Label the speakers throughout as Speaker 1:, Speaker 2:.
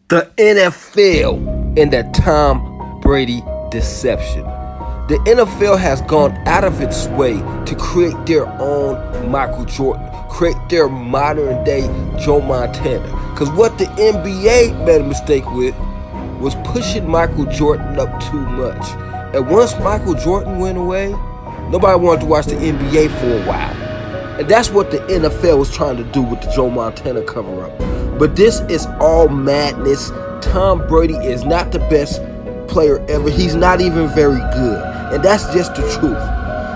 Speaker 1: The NFL and the Tom Brady Deception. The NFL has gone out of its way to create their own Michael Jordan, create their modern day Joe Montana. Because what the NBA made a mistake with was pushing Michael Jordan up too much. And once Michael Jordan went away, nobody wanted to watch the NBA for a while. And that's what the NFL was trying to do with the Joe Montana cover-up. But this is all madness. Tom Brady is not the best player ever. He's not even very good. And that's just the truth.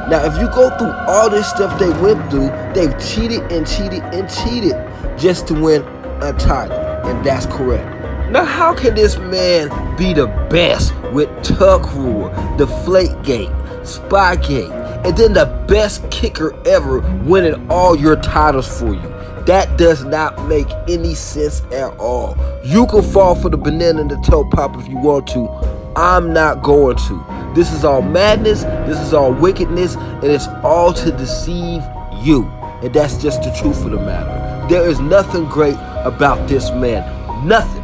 Speaker 1: Now, if you go through all this stuff they went through, they've cheated and cheated and cheated just to win a title. And that's correct. Now, how can this man be the best with Tuck Rule, Deflategate, Spygate, and then the best kicker ever winning all your titles for you? That does not make any sense at all. You can fall for the banana in the toe pop if you want to. I'm not going to. This is all madness, this is all wickedness, and it's all to deceive you. And that's just the truth of the matter. There is nothing great about this man. Nothing.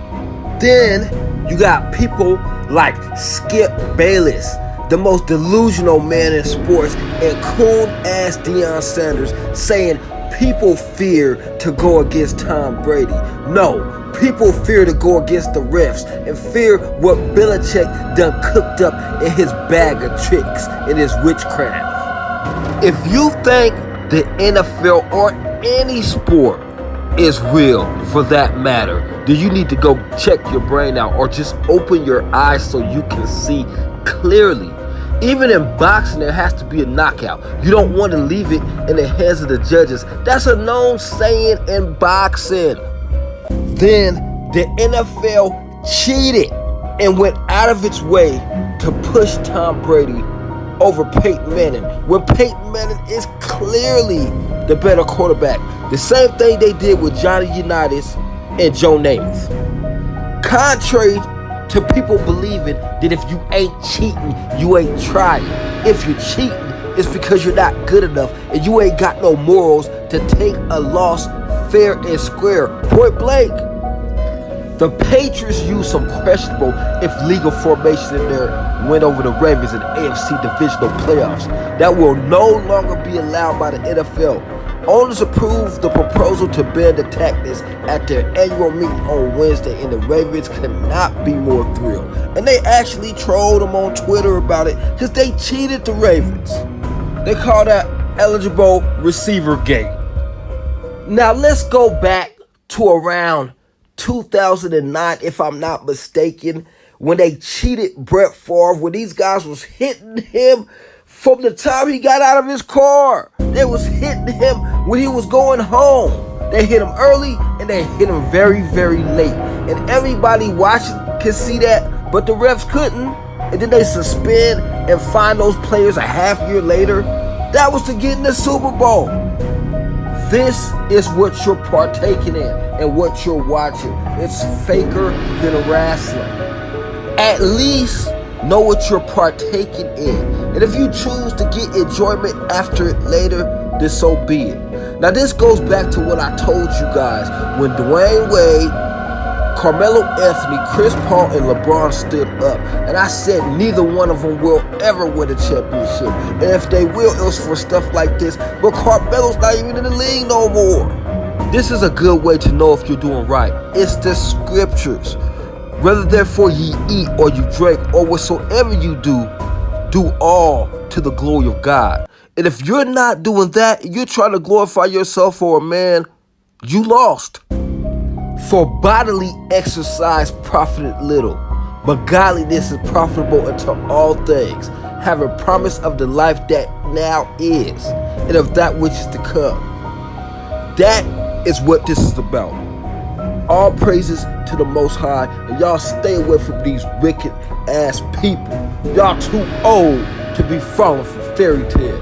Speaker 1: Then you got people like Skip Bayless, the most delusional man in sports, and coon-ass Deion Sanders saying people fear to go against Tom Brady. No, people fear to go against the refs and fear what Belichick done cooked up in his bag of tricks and his witchcraft. If you think the NFL or any sport is real for that matter, then you need to go check your brain out or just open your eyes so you can see clearly. Even in boxing, there has to be a knockout. You don't want to leave it in the hands of the judges. That's a known saying in boxing. Then the NFL cheated and went out of its way to push Tom Brady over Peyton Manning, when Peyton Manning is clearly the better quarterback. The same thing they did with Johnny Unitas and Joe Namath. Contrary to people believing that if you ain't cheating, you ain't trying. If you're cheating, it's because you're not good enough and you ain't got no morals to take a loss fair and square. Point blank. The Patriots used some questionable, if legal, formation in their win over the Ravens in AFC divisional playoffs. That will no longer be allowed by the NFL. Owners approved the proposal to ban the tactics at their annual meeting on Wednesday, and the Ravens could not be more thrilled. And they actually trolled them on Twitter about it because they cheated the Ravens. They call that eligible receiver gate. Now let's go back to around 2009, if I'm not mistaken, when they cheated Brett Favre, when these guys was hitting him from the time he got out of his car. They was hitting him when he was going home. They hit him early and they hit him very, very late. And everybody watching could see that, but the refs couldn't. And then they suspend and fine those players a half year later. That was to get in the Super Bowl. This is what you're partaking in and what you're watching. It's faker than wrestling. At least know what you're partaking in. And if you choose to get enjoyment after it later, then so be it. Now this goes back to what I told you guys when Dwayne Wade, Carmelo Anthony, Chris Paul, and LeBron stood up. And I said neither one of them will ever win a championship. And if they will, it was for stuff like this. But Carmelo's not even in the league no more. This is a good way to know if you're doing right. It's the scriptures. Whether therefore ye eat or you drink or whatsoever you do, do all to the glory of God. And if you're not doing that, you're trying to glorify yourself for a man, you lost. For bodily exercise profited little, but godliness is profitable unto all things, having promise of the life that now is, and of that which is to come. That is what this is about. All praises to the Most High, and y'all stay away from these wicked ass people. Y'all too old to be falling for fairy tales.